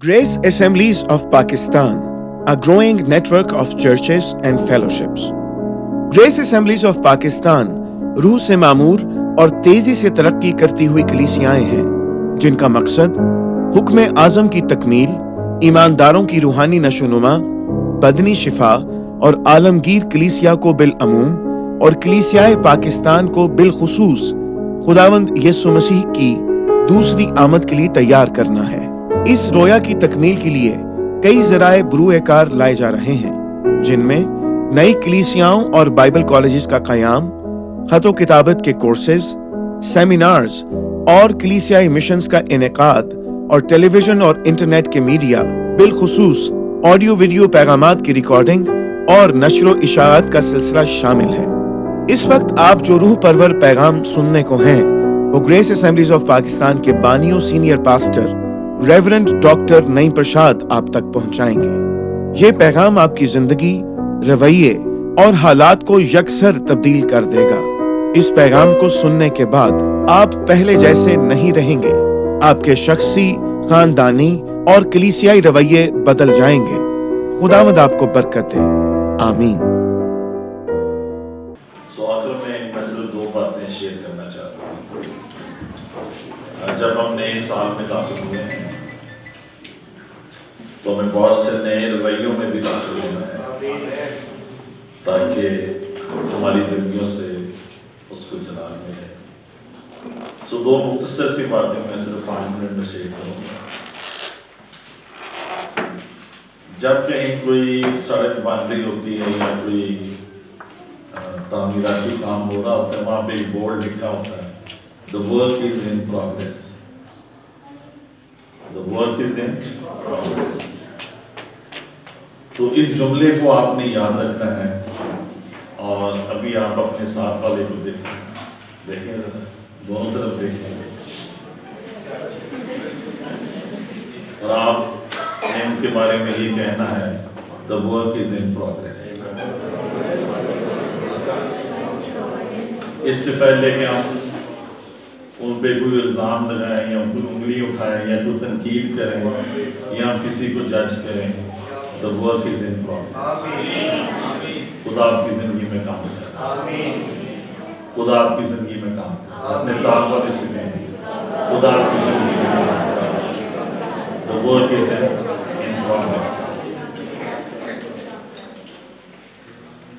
Grace Assemblies of Pakistan, a growing network of churches and fellowships. Grace Assemblies of Pakistan रूह से मामूर और तेजी से तरक्की करती हुई कलीसियाएं हैं जिनका मकसद हुक्म आज़म की तकमील, ईमानदारों की रूहानी नशोनुमा, बदनी शिफा और आलमगीर कलीसिया को बिलअमूम और कलीसियाए पाकिस्तान को बिलखुसूस खुदावंद यीशु मसीह की दूसरी आमद के लिए तैयार करना है। इस रोया की तकमील के लिए कई ज़राए बरूए कार लाए जा रहे हैं जिनमें नई कलीसियाओं और बाइबल कॉलेजेस का क़याम, ख़तो किताबत के कोर्सेज, सेमिनार्स और कलीसियाई मिशंस का इनेकाद और टेलीविज़न और इंटरनेट के मीडिया बिलखुसूस ऑडियो वीडियो पैगामात की रिकॉर्डिंग और नशर व इशाअत का सिलसिला शामिल है। इस वक्त आप जो रूह परवर पैगाम सुनने को हैं वो ग्रेस असेंबलीज ऑफ पाकिस्तान के बानियों senior pastor reverend doctor Naeem Prasad आप तक पहुंचाएंगे। ये पैगाम आपकी जिंदगी, रवैये और हालात को यकसर तब्दील कर देगा। इस पैगाम को सुनने के बाद आप पहले जैसे नहीं रहेंगे। आपके शख्सी, खानदानी और कलीसियाई रवैये बदल जाएंगे। खुदावंद आपको बरकत दे। आमीन। आखिर में मैं सिर्फ दो बातें शेयर करना चाहता हूँ। जब हम नए साल में दाखिल हुए हैं तो हमें बहुत से नए रवैयों में भी दाखिल होना है ताकि हमारी जिंदगियों से उसको जलाल मिले। दो मुख्तसर सी बातें मैं सिर्फ 5 मिनट में शेयर करूँगा। जब कहीं कोई सड़क बन रही होती है या कोई तामीराती काम हो रहा होता है, वहाँ पे एक बोर्ड लिखा होता है, The work is in progress. The work is in progress. तो इस जुमले को आपने याद रखना है और अभी आप अपने साथ वाले को देखें जरा, दोनों तरफ देखें और आपने उनके बारे में ये कहना है The work is in progress. इससे पहले कि हम उन पे कोई इल्ज़ाम लगाएं या कोई उंगली उठाएं या कोई तनकीद करें या हम किसी को जज करें, the work is in progress. खुदा आपकी ज़िंदगी में काम करे। खुदा आपकी ज़िंदगी में काम करे। अपने साथ वाले से कहें, खुदा आपकी ज़िंदगी में काम करे। The work is in progress.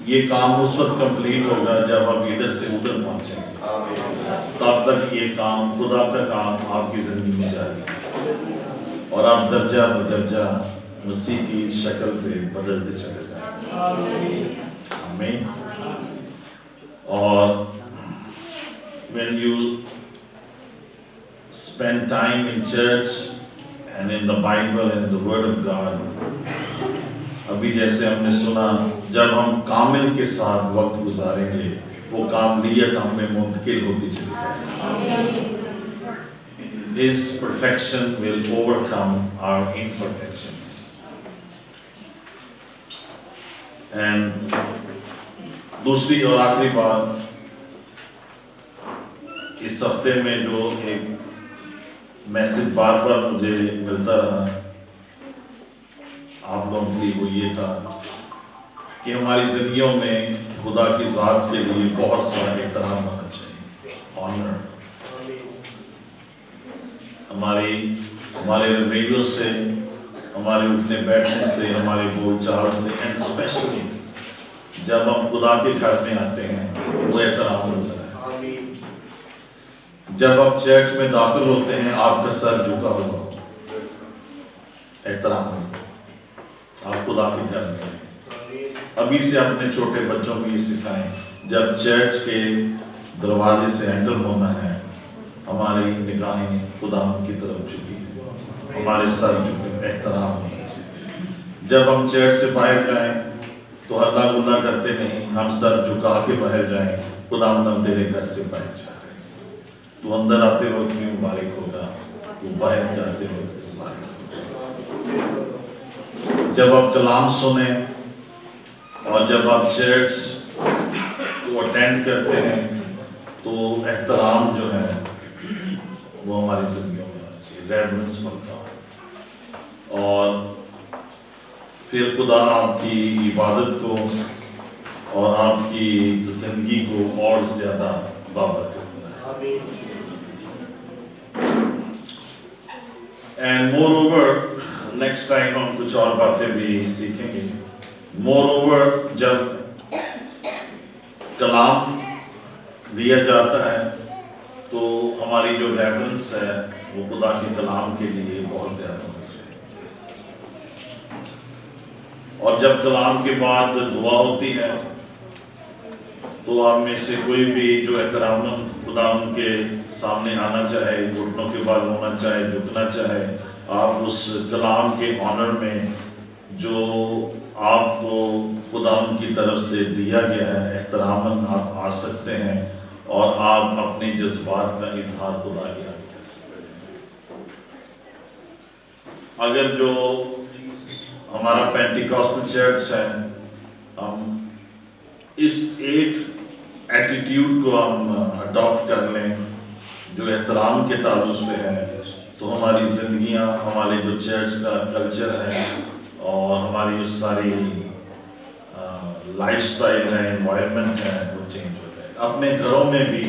ये काम उस वक्त कंप्लीट होगा जब आप इधर से उधर पहुंचेंगे। तब तक ये काम, खुदा का काम आपकी जिंदगी में जारी और आप दर्जा बदर्जा मसीह की शक्ल पे बदलते चले जाएंगे। आमीन। और when you spend time in church and in the Bible and in the Word of God, अभी जैसे हमने सुना, जब हम कामिल के साथ वक्त गुजारेंगे वो कामलियत हमें मुंतकिल होती चली जाएगी। His perfection will overcome our imperfections. And दूसरी और आखिरी बात, इस हफ्ते में जो एक मैसेज बार बार मुझे मिलता रहा आप लोगों के लिए, वो ये था कि हमारी जिंदगियों में खुदा की ज़ात के लिए बहुत सारा एहतराम होना चाहिए, ऑनर। हमारे रवैयों से, हमारे उठने बैठने से, हमारे बोलचाल से, एंड स्पेशली जब हम खुदा के घर में आते हैं वो एहतराम नजर है। जब आप चर्च में दाखिल होते हैं आपका सर झुका हुआ, एहतराम आप खुदा के घर में। अभी से अपने छोटे बच्चों को ये सिखाएं, जब चर्च के दरवाजे से एंटर होना है हमारी निगाहें खुदा की तरफ झुकी, हमारे सर झुके, एहतराम होना चाहिए। जब हम चर्च से बाहर जाएं तो हल्ला गुल्ला करते नहीं, हम सर झुका के बाहर जाएं, खुदा हम तेरे घर से बाहर जा रहे हैं। तो अंदर आते वक्त भी मुबारक होगा, तो बाहर जाते वक्त मुबारक होगा। जब आप कलाम सुने और जब आप चर्च को अटेंड करते हैं तो एहतराम जो है वो हमारी जिंदगी में आना चाहिए, रेवरेंस फॉर गॉड। اور پھر خدا آپ کی عبادت کو اور آپ کی زندگی کو اور زیادہ بابرکت بنائے. And moreover, next time ہم کچھ اور باتیں بھی سیکھیں گے. Moreover, جب کلام دیا جاتا ہے تو ہماری جو ریفرنس ہے وہ خدا کے کلام کے لیے بہت زیادہ ہونی چاہیے. اور جب کلام کے بعد دعا ہوتی ہے تو آپ میں سے کوئی بھی جو احترام خدا ان کے سامنے آنا چاہے, گھٹنوں کے بال ہونا چاہے, جھکنا چاہے, آپ اس کلام کے آنر میں جو آپ کو خدا ان کی طرف سے دیا گیا ہے احتراماً آپ آ سکتے ہیں اور آپ اپنے جذبات کا اظہار خدا کے آگے کر سکتے ہیں. اگر جو ہمارا پینٹیکاسٹل چرچ ہے ہم اس ایک ایٹیٹیوڈ کو ہم اڈاپٹ کر لیں جو احترام کے تعلق سے ہے تو ہماری زندگیاں, ہمارے جو چرچ کا کلچر ہے اور ہماری اس ساری لائف سٹائل ہے, انوائرمنٹ ہے, وہ چینج ہو جائے. اپنے گھروں میں بھی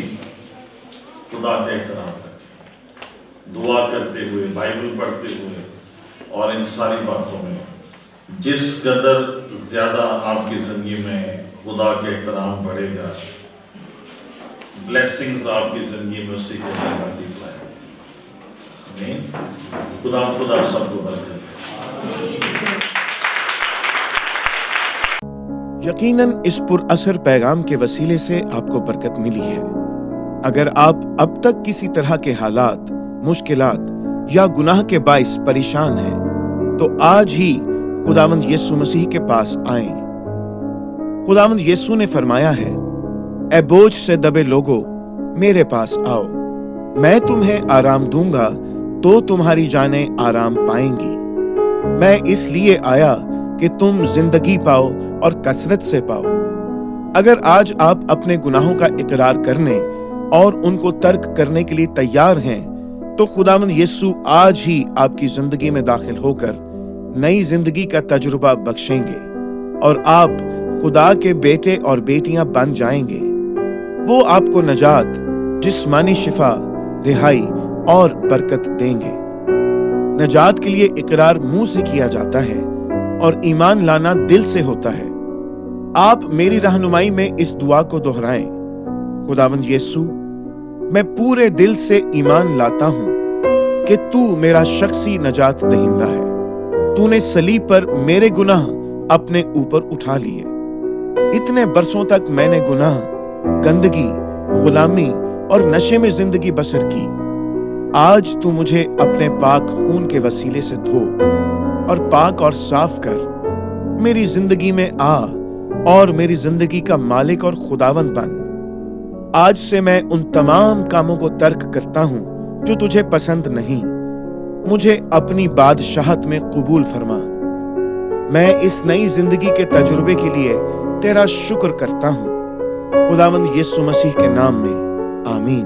خدا کا احترام رکھیں, دعا کرتے ہوئے, بائبل پڑھتے ہوئے, اور ان ساری باتوں میں جس قدر زیادہ آپ کی زندگی میں خدا کا احترام بڑھے گا, بلیسنگز آپ کی زندگی میں اسی کے لیے ملٹیپلائی ہوگی. خدا سب کو برکت دے. یقیناً اس پر اثر پیغام کے وسیلے سے آپ کو برکت ملی ہے. اگر آپ اب تک کسی طرح کے حالات, مشکلات یا گناہ کے باعث پریشان ہیں تو آج ہی خداوند یسوع مسیح کے پاس آئیں. خداوند یسوع نے فرمایا ہے, اے بوجھ سے دبے لوگو میرے پاس آؤ, میں تمہیں آرام دوں گا تو تمہاری جانیں آرام پائیں گی. میں اس لیے آیا کہ تم زندگی پاؤ اور کثرت سے پاؤ. اگر آج آپ اپنے گناہوں کا اقرار کرنے اور ان کو ترک کرنے کے لیے تیار ہیں تو خداوند یسوع آج ہی آپ کی زندگی میں داخل ہو کر نئی زندگی کا تجربہ بخشیں گے اور آپ خدا کے بیٹے اور بیٹیاں بن جائیں گے. وہ آپ کو نجات, جسمانی شفا, رہائی اور برکت دیں گے. نجات کے لیے اقرار منہ سے کیا جاتا ہے اور ایمان لانا دل سے ہوتا ہے. آپ میری رہنمائی میں اس دعا کو دہرائیں. خداوند یسوع, میں پورے دل سے ایمان لاتا ہوں کہ تو میرا شخصی نجات دہندہ ہے. تو نے صلیب پر میرے گناہ اپنے اوپر اٹھا لیے. اتنے برسوں تک میں نے گناہ, گندگی, غلامی اور نشے میں زندگی بسر کی. آج تو مجھے اپنے پاک خون کے وسیلے سے دھو اور پاک اور صاف کر. میری زندگی میں آ اور میری زندگی کا مالک اور خداوند بن. آج سے میں ان تمام کاموں کو ترک کرتا ہوں جو تجھے پسند نہیں. مجھے اپنی بادشاہت میں قبول فرما. میں اس نئی زندگی کے تجربے کے لیے تیرا شکر کرتا ہوں. خداوند یسوع مسیح کے نام میں آمین.